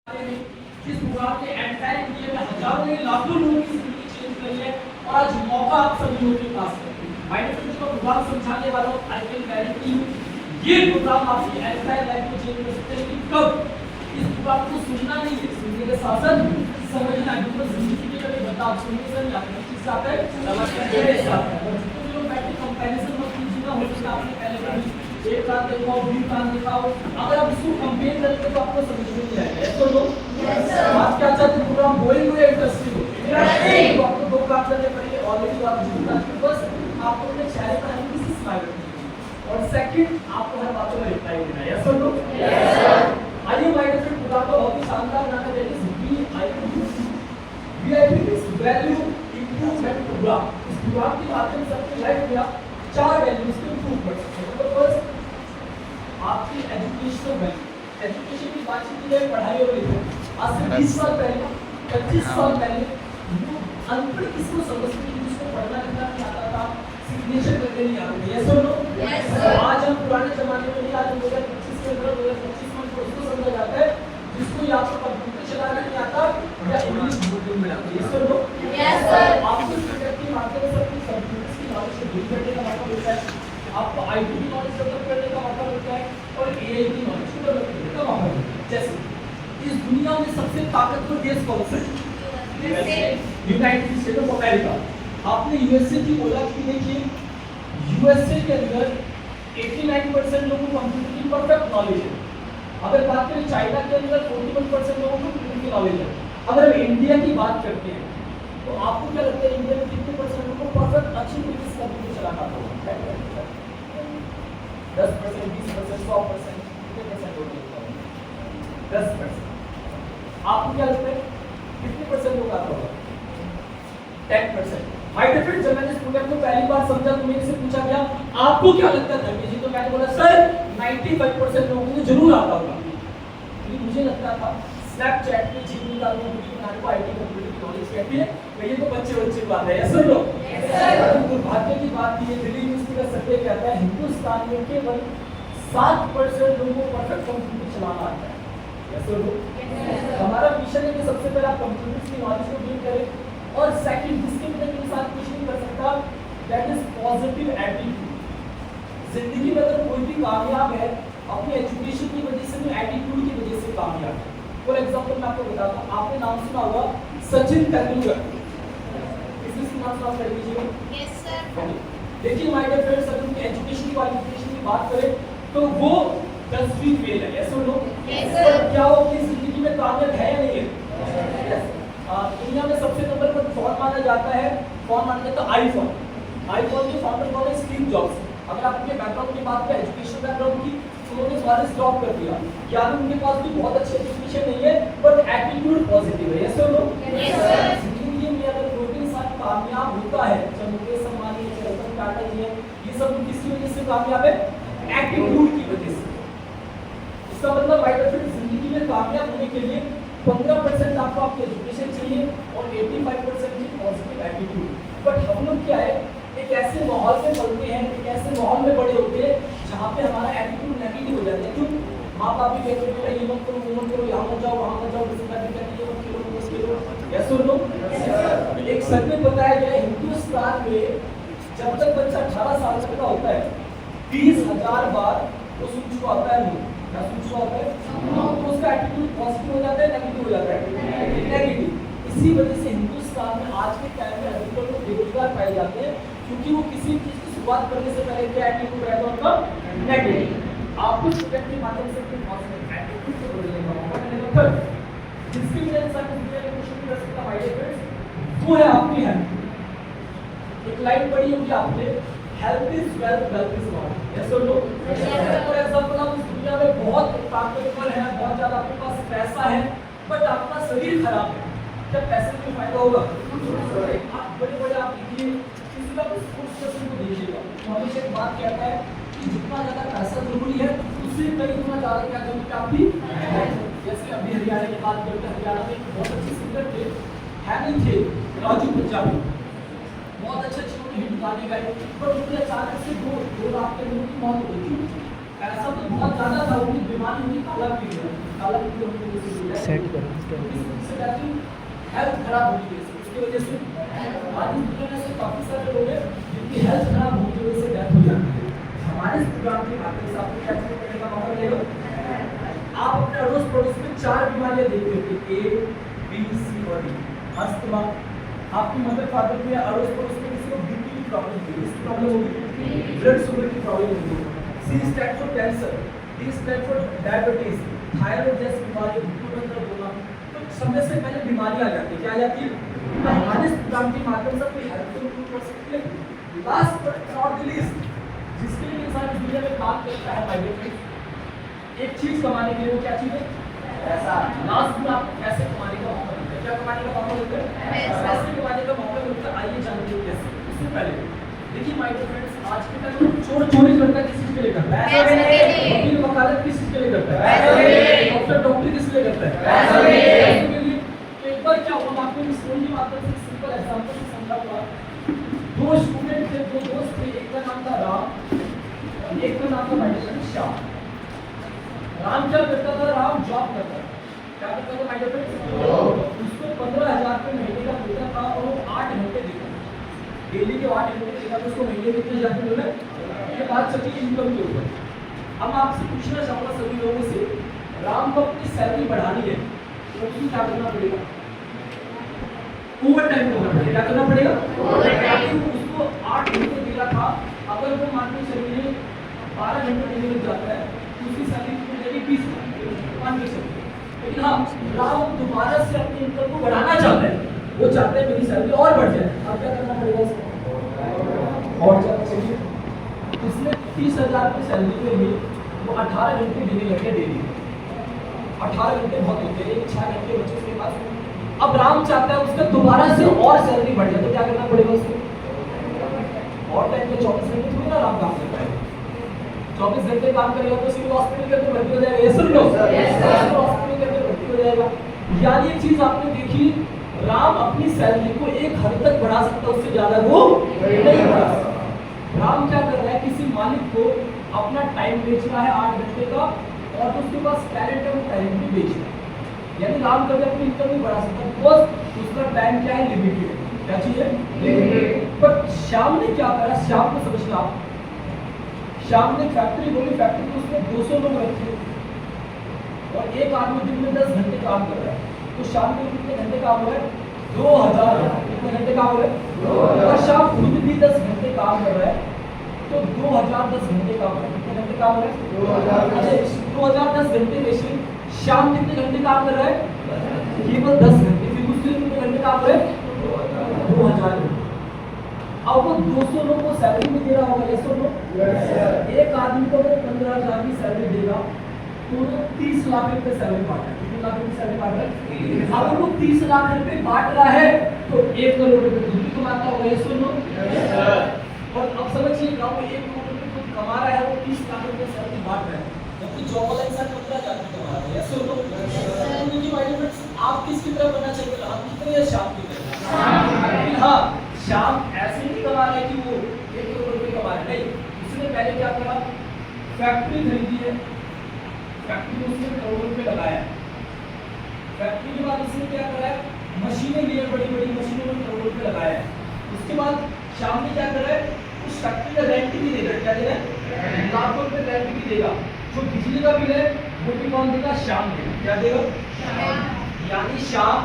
जिस प्रोग्राम के entire India में हजारों नहीं लाखों लोगों की जिंदगी चेंज करी है और आज मौका आप सभी लोगों के पास है। माय डियर फ्रेंड्स, को प्रोग्राम समझाने वाला हूं। आई कैन गारंटी यू ये प्रोग्राम आपकी एंटायर लाइफ को चेंज कर सकते हैं। लेकिन कब? इस प्रोग्राम को सुनना नहीं है, सुनने के साथ साथ समझना है। क्योंकि जिंदगी के कभी बता सुनने से नहीं आता, किस साथ है समझने के साथ है। जितने लोग बैठे कंपैरिजन मत कीजिएगा, हो सकता है आपने पहले कभी एक रात देखा हो, 20 रात देखा हो, अगर आप इसको कंपेयर करेंगे तो आपको समझ में नहीं आएगा। ऐसा लो आज क्या चाहते हैं प्रोग्राम बोरिंग हो या इंटरेस्टिंग हो? इंटरेस्टिंग। तो आपको दो काम करने पड़ेंगे। ऑलरेडी आप जितना बस आपको अपने चेहरे पर हल्की सी स्माइल रखनी है और सेकंड आपको हर बातों का रिप्लाई देना है। ऐसा लो आइए माय डियर फ्रेंड, प्रोग्राम का बहुत ही शानदार नाम है, that is VIP means value improvement program. इस प्रोग्राम के माध्यम से अपनी लाइफ में आप चार वैल्यूज को इंप्रूव कर सकते हैं। तो फर्स्ट आपकी एजुकेशनल वैल्यू, एजुकेशन की बात की जाए पढ़ाई और लिखाई। आज से 20 साल पहले 25 साल पहले अनपढ़ किसको समझते थे, जिसको पढ़ना लिखना नहीं आता था, सिग्नेचर करने नहीं आती थी। ऐसा नो आज हम पुराने जमाने में नहीं, आज 2025 के अंदर 2025 में उसको समझा जाता है जिसको या तो कंप्यूटर चलाना नहीं आता या इंग्लिश बोलने में आती है। ऐसा नो यस सर। आपको प्रोजेक्ट के माध्यम से अपनी कंप्यूटर की नॉलेज को बिल्ड करने का मौका मिलता है, आपको आईटी की नॉलेज डेवलप करने का मौका मिलता है और एआई की नॉलेज को डेवलप करने का मौका मिलता है। जैसे इस दुनिया में सबसे ताकतवर देश कौन सा है? United state of America. आपने यूएसए की बोला कि देखिए यूएसए के अंदर 89% लोगों को कंप्यूटर की परफेक्ट नॉलेज है। अगर बात करें चाइना के अंदर 41% लोगों को कंप्यूटर की नॉलेज है। अगर हम इंडिया की बात करते हैं तो आपको क्या लगता है इंडिया में कितने परसेंट लोगों को परफेक्ट अच्छी तरीके से कंप्यूटर चलाना आता होगा? 10%, 20%, 100%, कितने परसेंट लोग होते हैं? 10%। आपको क्या लगता है कितने परसेंट लोग आता होगा? 10%। माय डियर फ्रेंड्स, जब मैंने इस प्रोग्राम को पहली बार समझा तो मेरे से पूछा गया आपको क्या लगता है धर्मेश जी? तो मैंने बोला सर 95% लोगों को जरूर आता होगा। क्योंकि मुझे लगता था स्नैपचैट पे जीवन का वीडियो बनाने को आईटी कंप्यूटर की नॉलेज कहती है, ये तो बच्चे की बात है। ऐसा लो दुर्भाग्य की बात ये दिल्ली यूनिवर्सिटी का सर्वे कहता है हिंदुस्तान में केवल 7% लोगों को परफेक्ट कंप्यूटर चलाना आता है। ऐसा लो हमारा मिशन है कि सबसे पहले आप कंप्यूटर की नॉलेज को बिल्ड करें और सेकंड जिसके बिना इंसान कुछ नहीं कर सकता, दैट इज पॉजिटिव एटीट्यूड। जिंदगी में अगर कोई भी कामयाब है अपनी एजुकेशन की वजह से नहीं, एटीट्यूड की वजह से कामयाब है। फॉर एग्जांपल मैं आपको बताता हूं, आपने नाम सुना होगा सचिन तेंदुलकर। किसका नाम सुना कर लीजिए? Yes sir. देखिए माय डियर फ्रेंड्स, अगर उनकी एजुकेशन क्वालिफिकेशन की बात करें तो वो 10वीं फेल है। यस और नो? Yes sir. क्या वो अपनी जिंदगी में कामयाब है या नहीं है? यस। दुनिया में सबसे नंबर पर कौन माना जाता है? कौन माना जाता है? आईफोन। आईफोन के फाउंडर कौन है? Steve jobs. अगर आप उनके बैकग्राउंड की बात करें, एजुकेशन बैकग्राउंड की, तो उन्होंने कॉलेज ड्रॉप कर दिया। यानी उनके पास भी बहुत अच्छी एजुकेशन नहीं है बट एटीट्यूड पॉजिटिव है। यस और नो? Yes sir. जिंदगी में अगर कोई भी इंसान कामयाब होता है, चाहे मुकेश अंबानी है, चाहे रतन टाटा जी है, ये सब किसकी वजह से कामयाब है? एटीट्यूड की वजह से। इसका मतलब माय डियर फ्रेंड्स, जिंदगी में कामयाब होने के लिए 15% आपको आपकी एजुकेशन चाहिए और 85% की पॉजिटिव एटीट्यूड। बट हम लोग क्या है, एक ऐसे माहौल में पलते हैं, एक ऐसे माहौल में बड़े होते हैं जहाँ पे हमारा एटीट्यूड नेगेटिव हो जाता है। क्यों? माँ बाप भी कहते हैं बेटा ये मत करो, वो मत करो, यहाँ मत जाओ, वहाँ मत जाओ, डिसिप्लिन कहते हैं ये मत करो, वो मत करो। यस और नो? एक सर्वे बताया गया हिंदुस्तान में जब तक बच्चा 18 साल तक का होता है 30,000 बार वो सूझ को आता है। क्या सूझ को आता है? तो उसका एटीट्यूड पॉजिटिव हो जाता है, नेगेटिव हो जाता है? नेगेटिव। इसी वजह से हिंदुस्तान में आज के टाइम में अधिकतर लोग बेरोजगार पाए जाते हैं क्योंकि वो किसी चीज की शुरुआत करने से पहले क्या एटीट्यूड रहता है उनका? नेगेटिव। आपको प्रोजेक्ट के माध्यम से अपने पॉजिटिव एटीट्यूड को बदलने का मौका मिलेगा। जिसकी वजह से आप दुनिया में कुछ नहीं कर सकता माय डियर फ्रेंड्स, वो है आपकी हेल्थ। एक लाइन पढ़ी होगी आपने, health is wealth, wealth is not. Yes और नो? फॉर एग्जांपल आप इस दुनिया में बहुत ताकतवर हैं, बहुत ज्यादा आपके पास पैसा है बट आपका शरीर खराब है, क्या पैसे में फायदा होगा? आप बड़े बड़े आप देखिए किसी का स्पोर्ट्स पर्सन को देखिएगा तो हमेशा एक बात कहता है कि जितना ज्यादा पैसा जरूरी है उससे कई गुना ज्यादा क्या जरूरी है आपकी? जैसे अभी हरियाणा की बात करते हैं, हरियाणा में एक बहुत अच्छे सिंगर थे, हैनी थे, राजू पंजाबी। बहुत अच्छे अच्छे हिट गाने गाए पर उनके अचानक से दो रात के लोगों की मौत हो गई। पैसा तो बहुत ज्यादा था, उनकी बीमारी हुई काला पीलिया, काला पीलिया उनकी वजह से हुई। सेट करो हेल्थ खराब होगी इसकी वजह से। आज इस दुनिया में से काफी सारे लोग हैं जिनकी हेल्थ खराब होने की वजह से डेथ हो जाती है। हमारे इस प्रोग्राम के माध्यम से आपको क्या करने का मौका मिलेगा। आप अपने अड़ोस पड़ोस में 4 बीमारियां देख लेते, ए बी सी और डी। अस्थमा, आपकी मदर फादर में अड़ोस पड़ोस में किसी को बीपी की प्रॉब्लम होगी, इसकी प्रॉब्लम होगी, ब्लड शुगर की प्रॉब्लम होगी। C stand for cancer, D stand for diabetes, thyroid जैसी बीमारी, घुटनों में दर्द होना। तो समय से पहले बीमारी आ जाती है, क्या आ जाती है। तो हमारे इस प्रोग्राम के माध्यम से अपनी हेल्थ को इम्प्रूव कर सकते हैं। Last but not the least, जिसके लिए इंसान इस दुनिया में काम करता है, माय डियर फ्रेंड्स, एक चीज कमाने के लिए, वो क्या चीज है, पैसा। लास्ट में आपको पैसे कमाने का मौका मिलता है। क्या कमाने का मौका मिलता है, पैसे कमाने का मौका मिलता है। आइए जानते हैं कैसे। इससे पहले देखिए माय डियर फ्रेंड्स, आज के टाइम में चोर चोरी करता है, किस चीज के लिए करता है, वकील वकालत किस चीज के लिए करता है, डॉक्टर डॉक्टरी किस लिए करता है, पैसे के लिए। तो एक बार क्या हुआ, आपको इस स्टोरी की माध्यम से सिंपल एग्जांपल से समझाऊंगा। 2 स्टूडेंट थे, 2 दोस्त थे, एक का नाम था राम, एक का नाम था my dear friends Shyam. Ram क्या करता था, राम जॉब करता था। क्या करता था माय डियर फ्रेंड्स, उसको 15,000 रुपये महीने का मिलता था और वो 8 घंटे देता था। डेली के 8 घंटे देता था, उसको महीने कितने जाते मिले। ये बात चली इनकम के ऊपर। अब आपसे पूछना चाहूंगा सभी लोगों से, राम को अपनी सैलरी बढ़ानी है तो उसको क्या करना पड़ेगा, ओवर टाइम करना पड़ेगा। क्या करना पड़ेगा, उसको 8 घंटे देना था, अगर वो मान के चलिए 12 घंटे देने लग जाता है तो उसकी सैलरी कितनी जाएगी, 20 मान के चलिए। लेकिन हाँ, राम दोबारा से अपनी इनकम को बढ़ाना चाहता है, वो चाहते हैं मेरी सैलरी और बढ़ जाए। अब क्या करना पड़ेगा उसको, और ज्यादा चाहिए। इसने 30,000 की सैलरी के लिए वो 18 घंटे देने लगे डेली। 18 घंटे बहुत होते हैं, 6 घंटे बचे उसके पास। अब राम चाहता है उसका दोबारा से और सैलरी बढ़ जाए, तो क्या करना पड़ेगा उसको, और टाइम पे 24 घंटे थोड़ी ना राम काम करता है। 24 घंटे काम करेगा तो सिविल हॉस्पिटल के अंदर भर्ती हो जाएगा, ये सुन लो, हॉस्पिटल के अंदर भर्ती हो जाएगा। यानी एक चीज आपने देखी, राम अपनी सैलरी को एक हद तक बढ़ा सकता, उससे ज्यादा वो नहीं बढ़ा सकता। राम क्या कर रहा है, किसी मालिक को अपना टाइम बेच रहा है 8 घंटे का, और तो उसके पास टैलेंट है, वो टैलेंट भी बेच रहा है। यानी राम कभी अपनी इनकम नहीं बढ़ा सकता, बिकॉज उसका टाइम क्या है, लिमिटेड। क्या चीज है, लिमिटेड। बट श्याम ने क्या करा, श्याम को समझना आप, श्याम ने फैक्ट्री खोली, फैक्ट्री में उसमें 200 लोग रखे और एक आदमी दिन में 10 घंटे काम कर रहा है। तो शाम में कितने घंटे काम हो रहा है, 2000। कितने घंटे काम हो रहे हैं, और शाम खुद भी 10 घंटे काम कर रहा है, तो 2000 10 घंटे काम हो रहा है। कितने घंटे काम हो रहे हैं, 2000 10 घंटे में से शाम कितने घंटे काम कर रहा है, केवल 10 घंटे। फिर दूसरे कितने घंटे काम हो रहे हैं, 2000 घंटे। अब वो 200 लोगों को सैलरी भी दे रहा होगा, ये सुन लो। एक आदमी को अगर 15,000 की सैलरी देगा तो 30 लाख रुपए सैलरी बांट रहा है। कितने लाख रुपए सैलरी बांट रहा है, अगर वो 30 लाख रुपए बांट रहा है तो 1 करोड़ रुपए खुद भी कमाता होगा, ये सुन लो। और अब समझिएगा, वो 1 करोड़ रुपए खुद कमा रहा है, वो 30 लाख रुपए सैलरी बांट रहा है, जबकि जॉब वाला इंसान 15,000 कमा रहा है, ये सुन लो। क्योंकि माय डियर फ्रेंड्स, आप किसकी तरह बनना चाहिए, राम की तरह या श्याम की तरह। हाँ, श्याम ऐसे नहीं कमा रहा है कि वो 1 करोड़ रुपए कमा रहा है, नहीं। उसने पहले क्या करा, फैक्ट्री खरीदी है, फैक्ट्री में उसने करोड़ों रुपए लगाया। फैक्ट्री के बाद उसने क्या करा है, मशीनें ली है, बड़ी बड़ी मशीनों में करोड़ों रुपए लगाया है। उसके बाद शाम ने क्या करा है, उस फैक्ट्री का रेंट भी देगा। क्या देगा, लाखों रुपए रेंट भी देगा। जो बिजली का बिल है वो भी कौन देगा, शाम देगा। क्या देगा, यानी शाम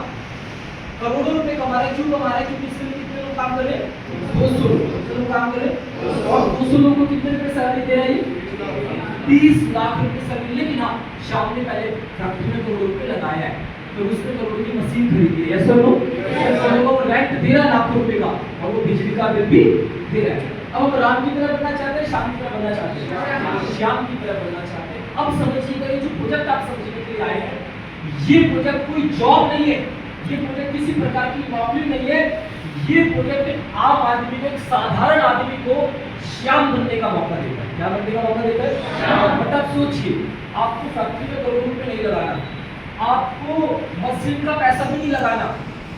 करोड़ों रुपए कमा रहा है। क्यों कमा रहा है, क्योंकि इसके लिए कितने लोग काम कर रहे हैं, 200 लोग। कितने लोग काम कर रहे हैं, और 200 लोगों को कितने रुपए सैलरी दे रहा है, 30 लाख रुपए सैलरी। लेकिन हाँ, शाम ने पहले फैक्ट्री में करोड़ों रुपए लगाया है, तो उसने करोड़ों की मशीन खरीदी है, ऐसा लोग वो रेंट दे रहा है लाखों रुपए का, और वो बिजली का बिल भी दे रहा है। अब हम राम की तरह बनना चाहते हैं, श्याम की तरह बनना चाहते हैं, श्याम की तरह बनना चाहते हैं। अब समझिएगा, ये जो प्रोजेक्ट आप समझने के लिए आए हैं, ये प्रोजेक्ट कोई जॉब नहीं है, ये प्रोजेक्ट किसी प्रकार की नौकरी नहीं है, ये प्रोजेक्ट एक आम आदमी को, एक साधारण आदमी को श्याम बनने का मौका देता है। क्या बनने का मौका देता है, बट आप सोचिए, आपको फैक्ट्री में करोड़ों रुपए नहीं लगाना, आपको मशीन का पैसा भी नहीं लगाना,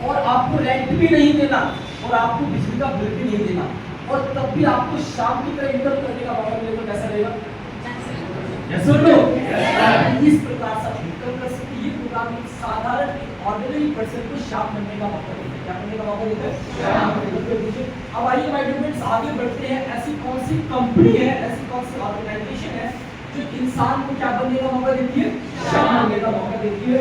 और आपको रेंट भी नहीं देना, और आपको बिजली का बिल भी नहीं देना, और तब भी आपको शाम की तरह इनकम करने का मौका मिले, तो कैसा रहेगा, यस और नो? इस प्रकार से इनकम कर सकते हैं। ये प्रोग्राम एक साधारण ऑर्डिनरी पर्सन को शार्प बनने का मौका देता है। क्या बनने का मौका देता है? अब आइए माय डियर फ्रेंड्स आगे बढ़ते हैं। ऐसी कौन सी कंपनी है, ऐसी कौन सी ऑर्गेनाइजेशन है जो इंसान को क्या बनने का मौका देती है? शार्प बनने का मौका देती है।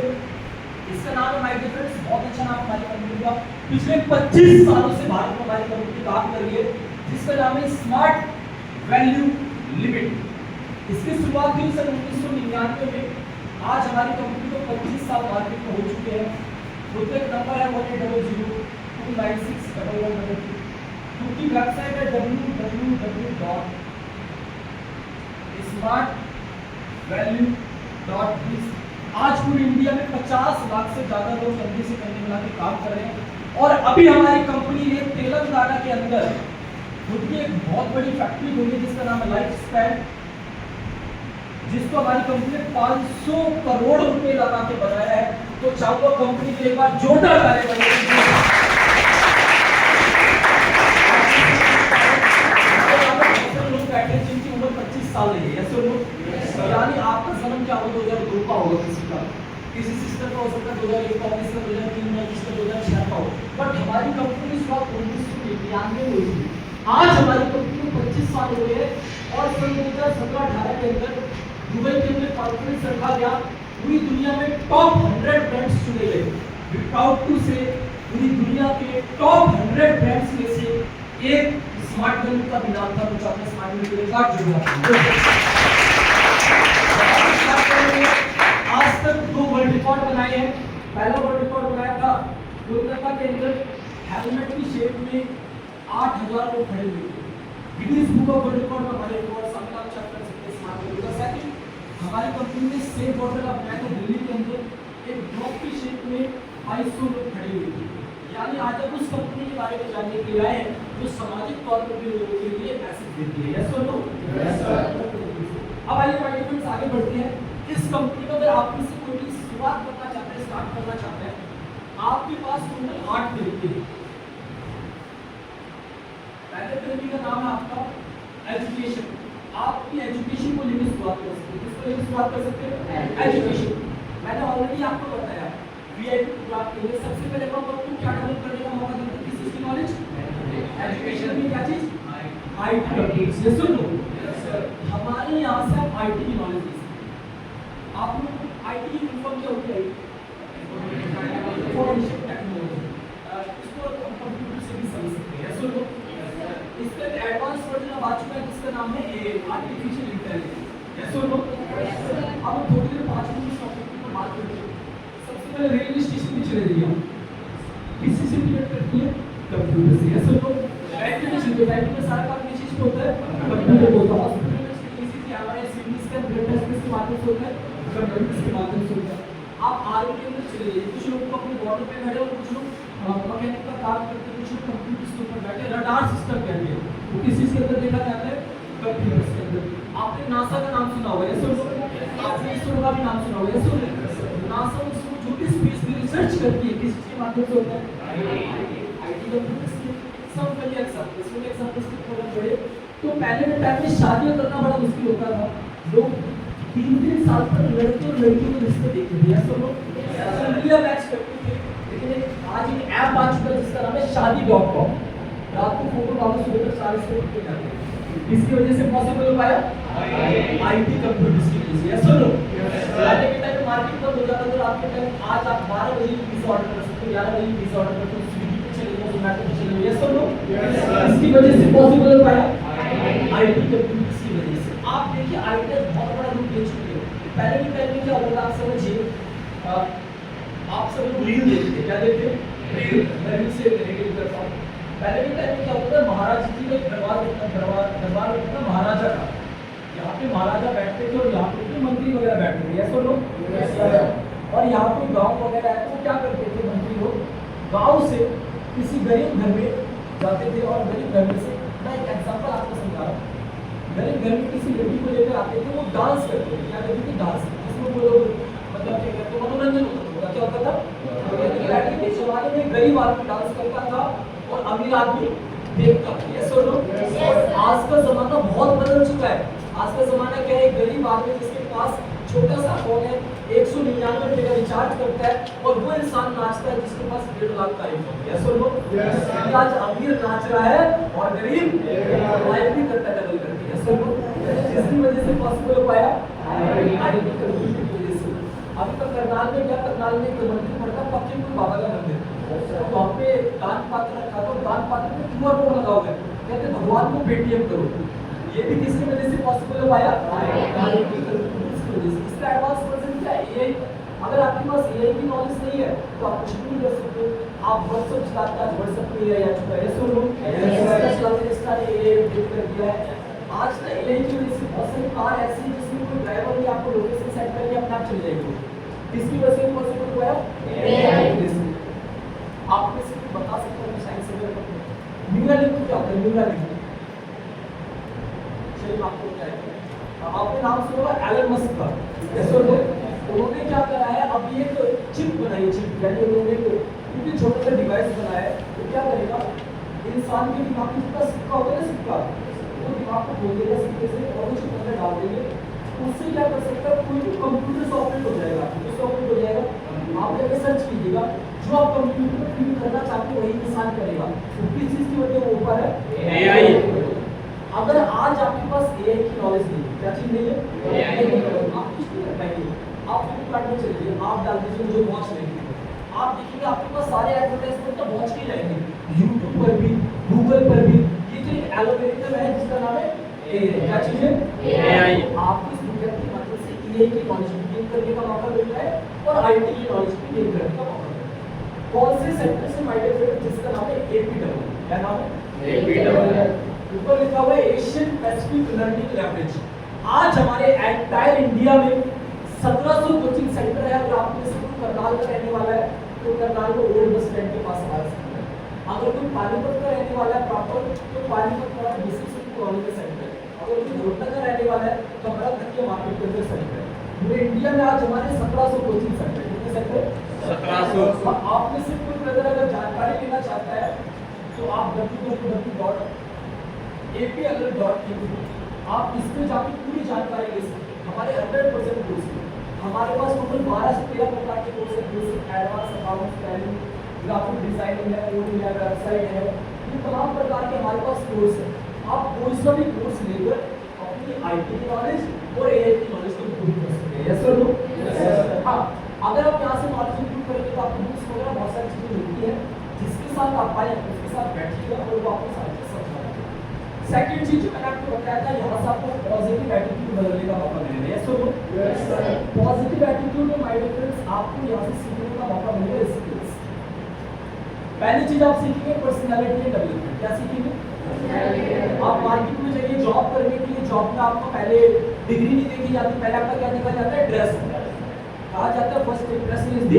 इसका नाम है माय डियर फ्रेंड्स, बहुत अच्छा नाम हमारी कंपनी का। पिछले 25 सालों से भारत में हमारी कंपनी काम कर रही है, जिसका नाम है स्मार्ट वैल्यू लिमिटेड। इसकी शुरुआत हुई सन 1999 में। आज हमारी कंपनी को 25 साल मार्केट में हो चुके हैं। बुकिंग नंबर है 1800296111। उनकी वेबसाइट है www.smartvalue.biz। आज पूरी इंडिया में 50 लाख से ज्यादा लोग कंपनी से करने मिला के काम कर रहे हैं। और अभी हमारी कंपनी ने तेलंगाना के अंदर खुद की एक बहुत बड़ी फैक्ट्री खोली जिसका नाम है लाइफ स्पैन, जिसको हमारी कंपनी ने 500 करोड़ रुपए लगा के बनाया है। तो चाहूंगा कंपनी के एक बार जोरदार ताली बजाइए। लोग बैठे जिनकी उम्र 25 साल है, ऐसे लोग यानी आपका जन्म क्या हो 2002 का होगा, किसी सिस्टर का हो सकता है 2001 का, किसी का 2003 में, किसी का 2006 का हो। बट हमारी कंपनी इस वक्त 1991 में हुई थी। आज हमारी कंपनी को 25 साल हो गए और सन 2017-18 के अंदर दुबई के अंदर कॉन्फ्रेंस रखा गया। पूरी दुनिया में टॉप 100 ब्रांड्स चुने गए। वी प्राउड टू से पूरी दुनिया के टॉप 100 ब्रांड्स में से एक स्मार्ट वैल्यू का भी नाम था, जो आपने स्मार्ट वैल्यू के साथ जुड़ा। आज तक 2 वर्ल्ड रिकॉर्ड बनाए हैं। पहला वर्ल्ड रिकॉर्ड बनाया था कोलकाता के अंदर, हेलमेट की शेप में 8000 लोग खड़े हुए थे। Guinness book of world record में हमारे रिकॉर्ड सामने आप चेक कर सकते हैं स्मार्ट वैल्यू का। सेकंड, हमारी कंपनी ने सेफ वाटर अपनाया था दिल्ली के अंदर, एक ड्रॉप की शेप में 2200 लोग खड़े हुए थे। यानी आज आप उस कंपनी के बारे में जानने के लिए आए हैं जो सामाजिक तौर पर भी लोगों के लिए मैसेज देती है। यस और नो? Yes sir. अब आइए पार्टिसिपेंट्स आगे बढ़ते हैं। इस कंपनी को अगर आप इससे कोई भी शुरुआत करना चाहते हैं, स्टार्ट करना चाहते हैं, आपके पास टोटल 8 तरीके हैं। पहले तरीके का नाम है आपका एजुकेशन। आपकी एजुकेशन को लेकर शुरुआत कर सकते हैं। किसको लेकर शुरुआत कर सकते हैं? एजुकेशन। मैंने ऑलरेडी आपको बताया वीआईपी प्रोग्राम के लिए सबसे पहले आपको क्या डेवलप करने का मौका देते हैं? किस चीज की नॉलेज? एजुकेशन में क्या चीज? IT computer. यस और नो? हमारे यहाँ से आप आईटी की नॉलेज ले सकते हैं। आप लोग आईटी की फुल क्या होती है? Information technology. इसको हम कंप्यूटर से भी समझ सकते हैं। यस और नो? इसका एडवांस वर्जन अब आ चुका है जिसका नाम है आर्टिफिशियल इंटेलिजेंस। यस और नो? अब हम थोड़ी देर 5 मिनट इस टॉपिक पर बात करते हैं। सबसे पहले रेलवे स्टेशन पे चले जाइए। किसी से टिकट करती है? कंप्यूटर से। यस और नो? बैंक में सारा काम किस चीज पे होता है? कंप्यूटर पे होता है। हॉस्पिटल में ECG, MRI, CT scan, blood test किसके माध्यम से होता है? कंप्यूटर के माध्यम से होता है। आप आर्मी के अंदर चले जाइए, कुछ लोग अपने बॉर्डर पे खड़े और कुछ लोग मैकेनिक का काम करते हैं, कुछ लोग कंप्यूटर के ऊपर बैठे रडार सिस्टम कहते हैं। वो किस चीज के अंदर देखा जाता है? कंप्यूटर के अंदर। आपने नासा का नाम सुना होगा, यस और नो? आपने इसरो का भी नाम सुना होगा, यस और नो? नासा उसको जो भी स्पेस में रिसर्च करती है किस के माध्यम से होता है? आईटी कंप्यूटर से। सब पहले एग्जांपल्स के थोड़ा बड़े तो पहले के टाइम में शादियां करना बड़ा मुश्किल होता था। लोग 3-3 साल तक लड़के और लड़कियों के रिश्ते देखते थे, यस और नो? इंडिया मैच करते थे। लेकिन आज एक ऐप आ चुका है जिसका नाम है shaadi.com। रात को फोटो डालो, सुबह तक सारे से उठ के जाते हैं। इसकी वजह से पॉसिबल हो पाया आईटी कंप्यूटर्स की वजह से। यस और नो? पहले के टाइम में मार्केट बंद हो जाता था रात के टाइम। आज आप 12 बजे पिज्जा ऑर्डर कर सकते हो, 11 बजे पिज्जा ऑर्डर कर सकते हो, स्विगी पे चले जाओ, जोमेटो पे चले जाओ। यस और नो? इसकी वजह से पॉसिबल हो पाया आईटी कंप्यूटर्स की वजह से। आप देखिए आईटी बहुत बड़ा रूप ले चुके हैं। पहले के टाइम में क्या होता था आप समझिए, आप सब लोग रील देखते थे। क्या देखते? रील। मैं रील से रिलेटेड करता हूँ। पहले के टाइम में क्या होता था, महाराज जी का दरबार होता था महाराजा का। यहाँ पे महाराजा बैठते थे और यहाँ पे मंत्री वगैरह बैठते थे। यस और नो? और यहाँ पे गांव वगैरह है तो क्या करते थे मंत्री लोग? गांव से किसी गरीब घर में जाते थे और गरीब घर में से, मैं एक एग्जांपल आपको समझा रहा हूँ। गरीब घर में किसी लड़की को लेकर आते थे, वो डांस करते थे। क्या करते थे? डांस। जिसमें वो लोग मतलब क्या करते, मनोरंजन होता था। क्या होता था? के जमाने में गरीब आदमी डांस करता था और अमीर आदमी देखता था। यस और नो? और आज का जमाना बहुत बदल चुका है। आज का जमाना क्या है, एक गरीब आदमी जिसके पास छोटा सा फोन है, 199 का रिचार्ज करता है, और वो इंसान नाचता है जिसके पास 1.5 लाख का आईफोन है। सुन लो, आज अमीर नाच रहा है और गरीब लाइफ भी करता डबल करके है। सुन लो, इसकी वजह से पॉसिबल हो पाया आईटी कम्युनिटी की वजह से। अभी तक करनाल में क्या, करनाल में एक मंदिर पड़ता है पक्के कोई बाबा का मंदिर, तो वहाँ पे दान पात्र रखा, तो दान पात्र में क्यूआर कोड लगा हुआ है, कहते भगवान को पेटीएम करो। ये भी किसकी वजह से पॉसिबल हो पाया, इसका एडवांस वर्जन क्या है, एआई। अगर आपके पास एआई की नॉलेज नहीं है तो आप कुछ भी कर सकते हो। आप व्हाट्सएप चलाते हैं, व्हाट्सएप में एआई आ चुका है, सुन लो चलाते इंस्टा ने एआई अपडेट कर दिया है। आज ना एआई की वजह से बहुत सारी कार ऐसी है जिसमें कोई ड्राइवर नहीं, आपको लोकेशन सेट करके अपना आप चले जाएंगे। किसकी वजह से पॉसिबल हुआ है, एआई की वजह से। आप में से बता सकते हो साइंस से न्यूरालिंक क्या होता है, न्यूरालिंक चलिए आपको बताएंगे। आपने नाम सुना होगा एलन मस्क का, ऐसे उन्होंने क्या करा है, अभी एक चिप बनाई, चिप यानी उन्होंने एक छोटा सा डिवाइस बनाया है। तो क्या करेगा, इंसान के दिमाग में जितना सिक्का होता है ना, सिक्का वो दिमाग को खोल देगा सिक्के से और वो चिप अंदर डाल देंगे। उससे क्या कर सकता है, कोई भी कंप्यूटर से ऑपरेट हो जाएगा, उससे ऑपरेट हो जाएगा। आप जाके सर्च कीजिएगा, जो आप कंप्यूटर में फीड करना चाहते हो वही इंसान करेगा। तो किस चीज की वजह वो ऊपर है, एआई। अगर आज आपके पास एआई की नॉलेज नहीं है, क्या चीज नहीं है, एआई, आप कुछ नहीं कर पाएंगे। आप फ्लिपकार्ट में चलिए, आप डाल दीजिए मुझे वॉच लेनी है, आप देखिए आपके पास सारे एडवर्टाइजमेंट तो वॉच के जाएंगे, यूट्यूब पर भी, गूगल पर भी। ये जो एल्गोरिथम है जिसका नाम है एआई, क्या चीज है, एआई। आपको इस बुनियाद की मदद से एआई की नॉलेज गेन करने का मौका मिल रहा है और आईटी की नॉलेज भी गेन करने का मौका मिल रहा है। कौन से सेक्टर से माइग्रेट करें, जिसका नाम है एपीडब्ल्यू, क्या नाम है, एपीडब्ल्यू। ऊपर लिखा हुआ है एशियन पैसिफिक लर्निंग लैबोरेटरी। आज हमारे एंटायर इंडिया में 1700 कोचिंग सेंटर है। अगर आप में से कोई करनाल का रहने वाला है तो करनाल को ओल्ड बस स्टैंड के पास हमारा सेंटर है। अगर कोई पानीपत का रहने वाला है प्रॉपर, तो पानीपत का बेसिक कॉलेज का सेंटर है। अगर कोई रोहतक का रहने वाला है तो हमारा धक्के मार्केट का सेंटर है। पूरे इंडिया में आज हमारे 1700 कोचिंग सेंटर, कितने सेंटर, 1700। आप में से कोई ब्रदर अगर जानकारी लेना चाहता है तो आप www.apalert.in आप इस पे जाकर पूरी जानकारी ले सकते हैं। हमारे 100% कोर्स है। हमारे पास टोटल 12 से 13 प्रकार के कोर्स है, basic, advance, accounts, tally, graphic designing है, कोडिंग है, वेबसाइट है, ये तमाम प्रकार के हमारे पास कोर्स है। आप कोई सा भी कोर्स लेकर अपनी आईटी की नॉलेज और एआई की नॉलेज को पूरी कर सकते हैं। Yes sir, no? हाँ, अगर आप यहाँ से नॉलेज इंप्रूव करेंगे तो आपको बुक्स वगैरह बहुत सारी चीजें मिलती है, जिसके साथ आप आए उसके साथ बैठिएगा और वो आपको सारी चीज समझाएगा। सेकंड चीज जो मैंने आपको बताया था, यहाँ से आपको पॉजिटिव एटीट्यूड बदलने का मौका मिलेगा। Yes sir, no? Positive attitude में माय डियर फ्रेंड्स आपको यहाँ से सीखने का मौका मिलेगा स्किल्स। पहली चीज आप सीखेंगे पर्सनालिटी डेवलपमेंट। क्या सीखेंगे, आप मार्केट में जाइए जॉब करने के लिए, जॉब में आपको पहले डिग्री नहीं देखी जाती, पहले आपका क्या देखा जाता है, ड्रेस। कहा जाता है first impression is the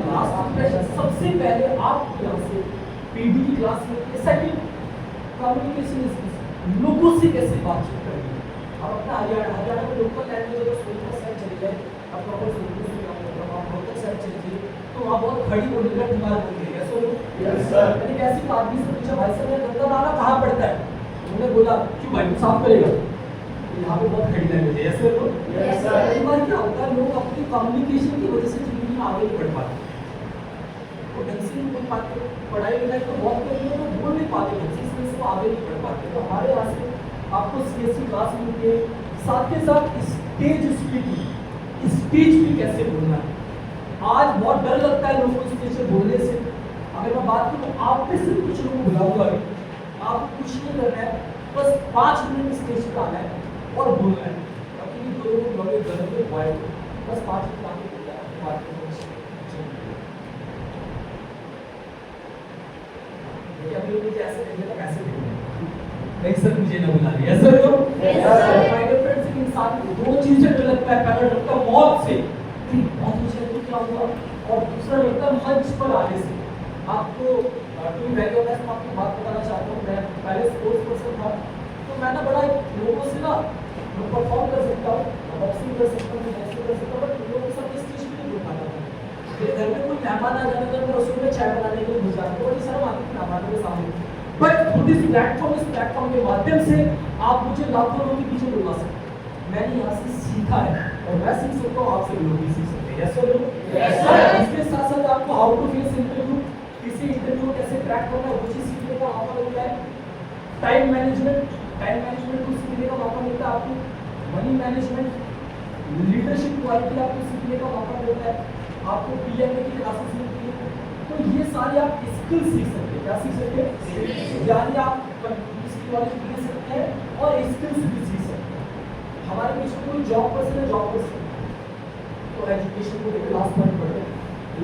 last impression. सबसे पहले आप यहाँ से पीडी की क्लास में, सेकंड कम्युनिकेशन स्किल्स, लोगों से कैसे बातचीत करनी है। अब अपना हरियाणा में लोकल लैंग्वेज अगर सोलपुर साइड चले जाए, अब प्रॉपर सोलपुर से आप लोकल साइड चले जाइए तो वहाँ बहुत खड़ी बोलेगा, दिमाग बोलेगा। यस सर, मैंने कैसी आदमी से पूछा, भाई साहब मेरा गंदा नाला कहाँ पड़ता है, उन्होंने बोला क्यों भाई तू साफ करेगा, यहाँ पे बहुत खड़ी लैंग्वेज है। यस सर, कई बार क्या होता है, लोग अपनी कम्युनिकेशन की वजह से जिंदगी में आगे नहीं बढ़ पाते, वो ढंग से नहीं बोल पाते, पढ़ाई लिखाई तो बहुत करते हैं तो बोल नहीं पाते ढंग से, इसलिए वो आगे नहीं बढ़ पाते। तो हमारे यहाँ से आपको सीएससी क्लास मिलती है, साथ के साथ स्टेज स्पीकिंग, स्पीच भी कैसे बोलना है। आज बहुत डर लगता है लोगों को स्टेज से बोलने से। अगर मैं बात करूँ, आप में से कुछ लोगों को बुलाऊंगा अभी, आपको कुछ नहीं करना है, बस 5 मिनट स्टेज पर आना है और बोलना है। बाकी जो लोग लगे घर में बॉय बस 5 मिनट आके बोलना है, बात करना है। देखिए अभी मुझे ऐसे नहीं तो कैसे बोलना नहीं सर, मुझे ना बुला लिया सर। तो माय डियर फ्रेंड्स, एक इंसान को 2 चीजें डर लगता है, पहला डरता है मौत से, मौत हो जाए तो क्या होगा, और दूसरा डरता है मंच पर आने से। आपको टू बी वेरी ऑनेस्ट मैं आपको बात बताना चाहता हूँ, मैं पहले स्पोर्ट्स पर्सन था, तो मैं ना बड़ा लोगों से ना परफॉर्म कर सकता हूँ, बॉक्सिंग कर सकता हूँ, बॉक्सिंग कर सकता हूँ, बट लोगों के साथ स्टेज पे नहीं बोल पाता था। मेरे घर में कोई मेहमान आ जाता था, मैं रसोई में चाय बनाने के लिए घुस जाता था, बड़ी शर्म आती थी मेहमानों के सामने। बट थ्रू दिस प्लेटफॉर्म, इस प्लेटफॉर्म के माध्यम से आप मुझे लाखों लोगों के पीछे बुलवा सकते हैं। मैंने यहाँ से सीखा है और मैं सीख सकता हूँ, आपसे लोग भी सीख सकते हैं। यस और नो? इसके साथ साथ आपको हाउ टू फेस इंटरव्यू, किसी इंटरव्यू को कैसे क्रैक करना है वो चीज सीखने का मौका मिलता है। टाइम मैनेजमेंट को सीखने का मौका मिलता है आपको। मनी मैनेजमेंट, लीडरशिप क्वालिटी आपको सीखने का मौका मिलता है। आपको पीएमए की क्लासेस मिलती है। तो ये सारे आप स्किल सीख सकते हैं। क्या सीख सकते हैं? यानी आप कंप्यूटर नॉलेज भी ले सकते हैं और स्किल्स भी सीख सकते हैं। हमारे बीच में कोई जॉब पर्सन है, जॉब पर्सन तो एजुकेशन को लेकर लास्ट पॉइंट पढ़ते हैं।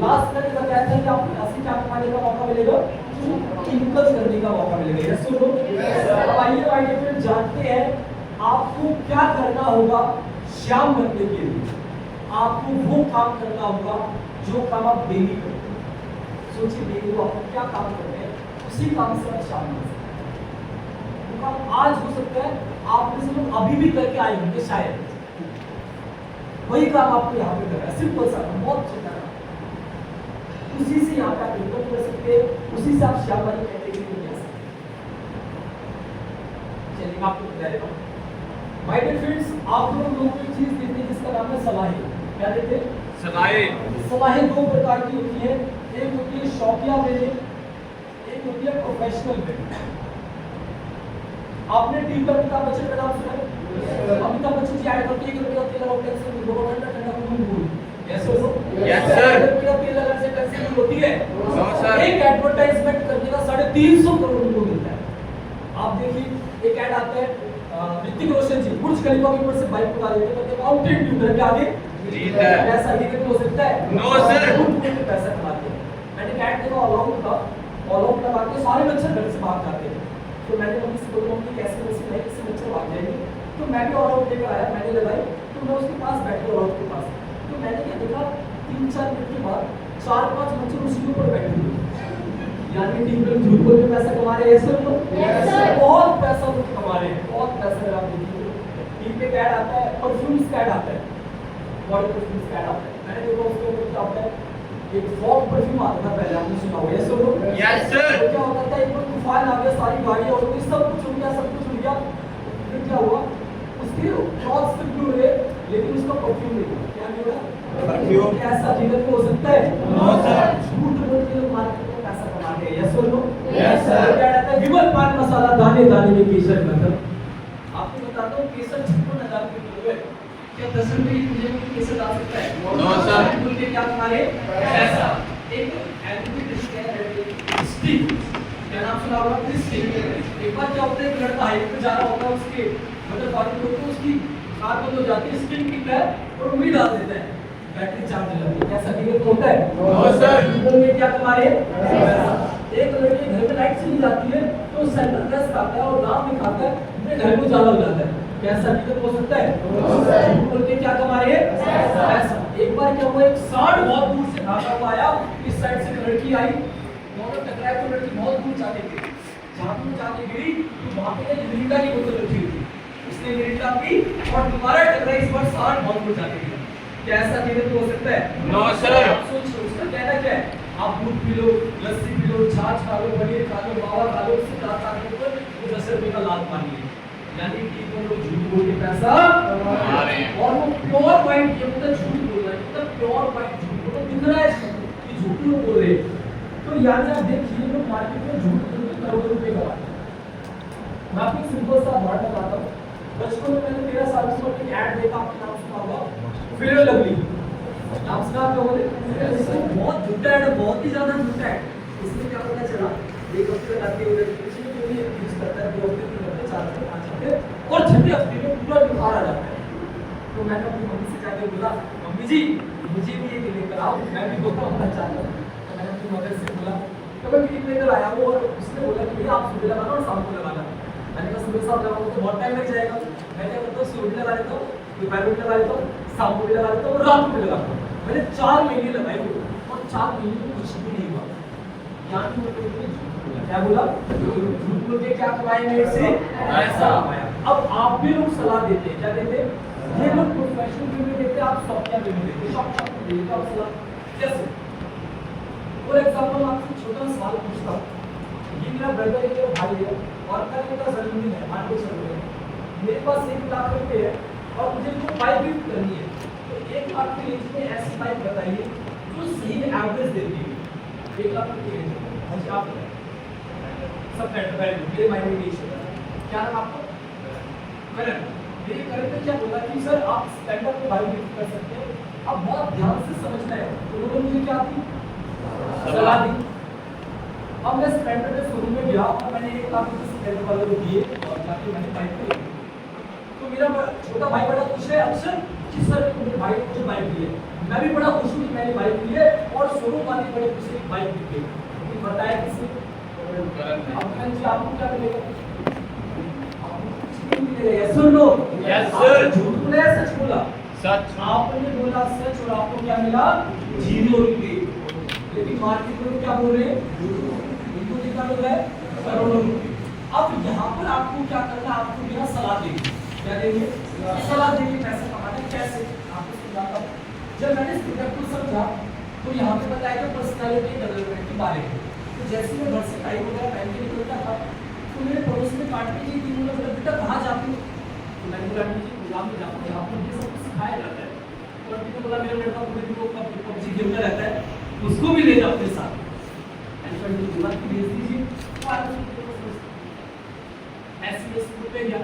लास्ट मैंने बताया था कि आपको असली क्या कमाने का मौका मिलेगा, इनकम करने का मौका मिलेगा। यस सुनो। अब आइए भाई फिर जानते हैं आपको क्या करना होगा श्याम बनने के लिए। आपको वो काम करना होगा जो काम आप डेली करते हैं। सोचिए डेली को आप क्या काम करते हैं, उसी काम से आप श्याम बन सकते हैं। वो काम आज हो सकता है आप में से लोग अभी भी करके आए होंगे शायद, वही काम आपको यहाँ पे करना है। सिंपल सा, बहुत छोटा काम। उसी से यहाँ पे आप इनकम कर सकते हैं, उसी से आप श्याम वाली कैटेगरी में जा सकते हैं। चलिए मैं आपको बता देता हूँ। माय डियर फ्रेंड्स, आप लोगों को एक चीज देते हैं जिसका नाम है सलाहें। क्या देते हैं? सलाहें। सलाहें दो प्रकार की होती है, एक होती है शौकिया वे, एक होती है प्रोफेशनल वे। आपने टीवी पर अमिताभ बच्चन का नाम सुना है? अमिताभ बच्चन जी ऐड करते हैं कि रुपया तेल और टैक्स में गवर्नमेंट का ठंडा खून भूल। Yes sir. Yes sir. रुपया तेल लगाने से टैक्स में होती है। No sir. एक एडवर्टाइजमेंट करने का 350 करोड़ रुपए मिलता है। आप देखिए एक ऐड आता है, ऋतिक रोशन जी बुर्ज खलीफा के ऊपर से बाइक उड़ा देते हैं, तो माउंटेन ड्यू करके आगे जीत है। ऐसा ही हो सकता है? No sir. पैसा कमाते हैं। मैंने ऐड देखा ऑल आउट का, ऑल आउट लगा के सारे मच्छर घर से भाग जाते हैं। तो मैंने मम्मी से बोला कि कैसे मशीन है, किसी मच्छर भाग जाएंगे। तो मैं भी ऑल आउट लेकर आया, मैंने लगाई, तो मैं उसके पास बैठा ऑल आउट के पास। तो मैंने क्या देखा, 3-4 मिनट के बाद 4-5 मच्छर उसी के ऊपर बैठे हुए। यानी टीम पे झूठ बोल के पैसा कमा रहे हैं। ऐसे बहुत पैसा लोग कमा रहे हैं, बहुत पैसा। अगर आप देखिए टीम पे ऐड आता है, परफ्यूम्स का ऐड आता है, बॉडी परफ्यूम्स का ऐड आता है। मैंने देखा उसके ऊपर क्या होता है, एक फॉग परफ्यूम आता था पहले, आपने सुना होगा। Yes sir. Yes sir. तो क्या होता था, एक बार तूफान आ गया, सारी गाड़ियां हो गई, सब कुछ उड़ गया, सब कुछ उड़ गया। फिर क्या हुआ, उसके क्लॉथ्स फिर ब्लू हुए, लेकिन उसका परफ्यूम नहीं हुआ। क्या नहीं हुआ? परफ्यूम। क्या ऐसा जीवन में हो सकता है? No sir. झूठ बोल के लोग मार्केट में पैसा कमाते हैं। Yes sir. No. Yes sir. क्या कहता है, विमल पान मसाला दाने दाने में केसर मतलब। आपको बताता हूँ केसर 56,000 रुपए किलो है। क्या 10 रुपए की पूजा में केसर ला सकता है? No sir. बोल के क्या कमा रहे? पैसा। एक एलईडी डिश है, स्टिक, क्या नाम सुना होगा? स्टिक। एक बार क्या होता है, एक लड़का हाइट पे जा रहा होता है, उसके मतलब पानी को तो उसकी कार बंद हो जाती है, स्टिक निकलता है और उंगली डाल देता है, बैटरी चार्ज हो जाती है। क्या सर्टिफिकेट होता है? No sir. बोल के क्या कमा रहे? पैसा। एक लड़के घर में लाइट चली जाती है तो सेंटर प्रेस करता है और नाम लिखाता है, अपने घर में उजाला हो जाता है। क्या सर्टिफिकेट हो सकता है? बोल के क्या कमा रहे हैं? पैसा। एक बार क्या हुआ, एक सांड बहुत दूर से भागा हुआ आया, इस साइड से लड़की आई, दोनों टकराए तो लड़की बहुत दूर जाके गिरी। जहाँ दूर जाके गिरी तो वहाँ पे एक मिरिंडा की बोतल रखी हुई थी, उसने मिरिंडा पी और दोबारा टकराई, इस बार सांड बहुत दूर जाके गिरा। क्या ऐसा सर्टिफिकेट हो सकता है? No sir. सोचिए उसका कहना क्या है, आप दूध पी लो, लस्सी पी लो, छाछ खा लो, पनीर खा लो, मावा खा लो, उससे 10 रुपए का लाभ मान लिए। यानी कि वो लोग झूठ बोल के पैसा कमा रहे हैं और वो प्योर माइंड ये मतलब झूठ बोल रहा है, मतलब प्योर माइंड झूठ बोल रहा है, दिख रहा है कि झूठ लोग बोल रहे हैं। तो यानी आप देखिए लोग मार्केट में झूठ बोल के करोड़ों रुपए कमाते हैं। मैं आपको सिंपल सा उदाहरण बताता हूँ। बचपन में मैंने 13 साल की उम्र में ऐड देखा, आपने नाम सुना होगा, फेयर एंड लवली। नाम सुना आपने होगा? बहुत झूठा है, बहुत ही ज्यादा झूठा है। इसमें क्या पता चला, एक हफ्ते लगाते हुए किसी को भी यूज करता है, 2 हफ्ते 3 हफ्ते 4 हफ्ते 5 हफ्ते और 6वें हफ्ते में पूरा बुखार आ जाता है। तो मैंने अपनी मम्मी से जाकर बोला, मम्मी जी मुझे भी ये लेकर आओ, मैं भी बुखार होना चाहता हूँ। तो मैंने अपनी मदर से बोला, तो मैं क्रीम लेकर आया वो, और उसने बोला कि भैया आप सुबह लगाना और शाम को लगाना। मैंने कहा सुबह शाम लगाऊंगा तो बहुत टाइम लग जाएगा। मैं क्या करता हूँ, सुबह भी लगा लेता हूँ, दोपहर में भी लगा लेता हूँ, शाम को भी लगा लेता हूँ और रात को भी लगाता हूँ। मैंने 4 महीने लगाई वो, और 4 महीने में कुछ भी नहीं हुआ। यहाँ क्या बोला, झूठ बोल के क्या कमाए, मेरे से ऐसा कमाया। अब आप भी लोग सलाह देते हैं, क्या देते हैं? ये लोग प्रोफेशनल वे में देते हैं, आप सॉफ्टवेयर वे में देते हैं, शॉर्ट शॉर्ट में देते हैं आप सलाह। जैसे फॉर एग्जांपल आपसे छोटा सवाल पूछता हूँ, ये मेरा ब्रदर है, भाई है, और कल मेरा जन्मदिन है, 8 को मेरे पास 1 लाख रुपए है और मुझे इनको पाइप गिफ्ट करनी है, तो 1 लाख की रेंज में ऐसी पाइप बताइए जो सही एवरेज देती है 1 लाख की रेंज में। हाँ जी, आप सब वैल्यू मेरे माइंड में नहीं चल रहा है। क्या नाम आपका? करण। मेरे करण ने क्या बोला कि सर आप स्टैंडर्ड को पाइप गिफ्ट कर सकते हैं। अब बहुत ध्यान से समझना है, तो उन्होंने मुझे क्या दी? सलाह दी। अब मैं स्प्लेंडर के शोरूम में गया और मैंने 1 लाख रुपए स्प्लेंडर वाले को दिए और जाके मैंने बाइक ली। तो मेरा छोटा भाई बड़ा खुश है अक्सर कि सर मेरे भाई ने मुझे बाइक दी है। मैं भी बड़ा खुश हूँ कि मैंने बाइक ली है और शोरूम वाले बड़े खुश हैं कि बाइक दी है। लेकिन बताया किसने? अब मैं जी आपको क्या मिलेगा? आपको कुछ नहीं मिलेगा। यस और नो? Yes sir. झूठ बोला या सच बोला? सच। आपने बोला सच और आपको क्या मिला? 0 रुपए। लेकिन मार्केट में क्या बोल रहे हैं? इनको कितना मिल रहा है? करोड़ों रुपए। अब यहाँ पर आपको क्या करना है? आपको यहाँ सलाह देंगे। क्या देंगे? सलाह देंगे पैसे कमाने कैसे। आपको समझाता हूँ। जब मैंने इस प्रोडक्ट को समझा तो यहाँ पे बताया कि पर्सनालिटी डेवलपमेंट के बारे में। तो जैसे मैं घर से टाई वगैरह पहन के निकलता था तो मेरे पड़ोस में काटने की थी, उन्होंने बोला बेटा कहाँ जाते हो? तो मैंने बोला जी प्रोग्राम में जाता हूँ, यहाँ पर ये सब कुछ सिखाया जाता है। और मैंने बोला मेरा लड़का पूरे दिन वो पबजी खेलता रहता है, उसको भी ले जाओ अपने साथ। मैंने बोला कि भेज दीजिए। ऐसे स्कूल पे गया।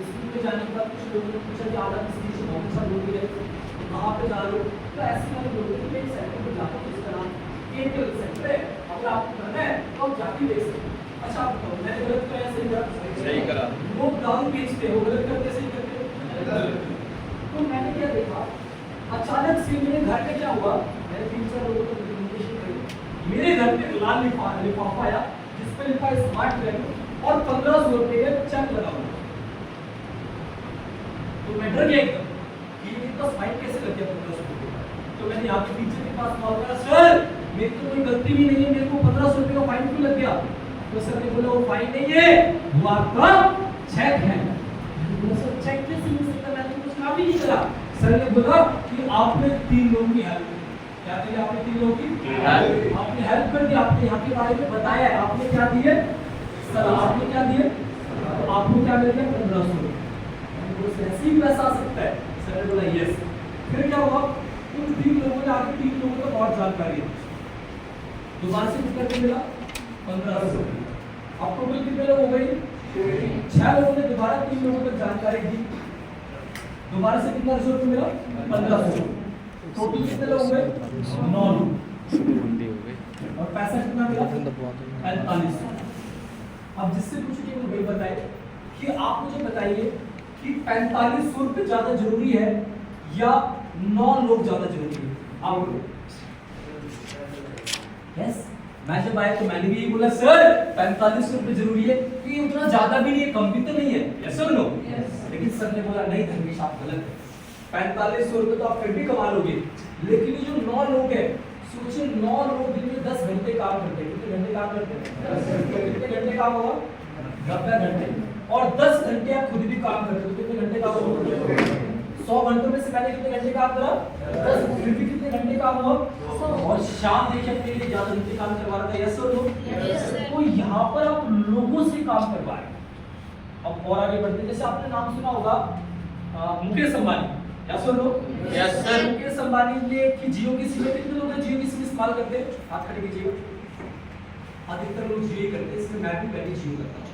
स्कूल पे जाने के बाद कुछ लोगों ने पूछा कि आधा किसी से बहुत अच्छा लोग है, कहाँ पे जा रहे हो? तो ऐसे मैंने बोला कि एक सेक्टर पे जाता हूँ, इसका नाम केंद्र सेक्टर है, अगर आपको करना है तो आप जाके देख सकते हैं। अच्छा आप बताओ मैंने गलत किया या सही करा? सही करा। लोग दारू बेचते हो, गलत करते सही करते? तो मैंने क्या देखा, अचानक से मेरे घर में क्या हुआ, मैंने 3-4 लोगों को कम्युनिकेशन करी। मेरे घर में एक लाल लिफाफा आया जिस पर लिखा है स्मार्ट वैल्यू और 1500 रुपए का चेक लगा हुआ। तो मैं डर गया एकदम कि ये इतना फाइन कैसे लग गया 1500 रुपए का। तो मैंने यहाँ पे टीचर के पास कॉल करा, सर मेरी तो कोई गलती भी नहीं है, मेरे को 1500 रुपए का फाइन क्यों लग गया? तो सर ने बोला वो फाइन नहीं है, वो आपका चेक है। सर चेक कैसे मिल सकता? मैंने तो कुछ काम ही नहीं करा। सर ने बोला कि आपने 3 लोगों की हेल्प की। क्या किया आपने? 3 लोगों की हेल्प। आपने हेल्प कर दी, आपने यहाँ के बारे में बताया है, आपने क्या दिए? सर आपने क्या दिए? तो आपको क्या मिल गया? 1500 रुपए। ऐसे ही पैसा आ सकता है? सर ने बोला यस। फिर क्या हुआ? उन 3 लोगों ने आगे 3 लोगों को और जानकारी दी। दोबारा से कितना मिला? 1500। अब टोटल कितने लोग हो गए? 6 लोगों ने दोबारा 3 लोगों को जानकारी दी। दोबारा से कितना रिजल्ट मिला? 1500। टोटल कितने लोग हो गए? 9 लोग। और पैसा कितना मिला? 4500। अब जिससे पूछो कि मुझे बताइए कि आप मुझे बताइए कि 4500 रुपए ज्यादा जरूरी है या 9 लोग ज्यादा जरूरी है? आप यस। मैं जब आया तो मैंने भी यही बोला सर 4500 रुपए जरूरी है, कि उतना ज्यादा भी नहीं है, कम भी तो नहीं है। यस और नो? लेकिन सर ने बोला नहीं धर्मेश आप गलत है, 4500 रुपए तो आप फिर भी कमा लोगे, लेकिन ये जो 9 लोग हैं, सोचिए 9 लोग दिन में 10 घंटे काम करते हैं। कितने घंटे काम करते हैं? कितने घंटे काम होगा? 90 घंटे। और 10 घंटे आप खुद भी काम करते हो, कितने घंटे काम होगा? 100 घंटों में से मैंने कितने घंटे काम करा? 10। फिर भी कितने घंटे काम हुआ? और शाम देखिए अपने लिए ज्यादा घंटे काम करवा रहा था। यस और नो? तो यहाँ पर आप लोगों से काम करवा रहे हैं। अब और आगे बढ़ते हैं, जैसे आपने नाम सुना होगा मुकेश अंबानी। यस और no? Yes sir. Mukesh Ambani ने कि जियो की सिम, कितने लोग जियो की सिम इस्तेमाल करते हैं? हाथ खड़े कीजिए। अधिकतर लोग जियो करते हैं, इसमें मैं भी पहले जियो करता हूँ।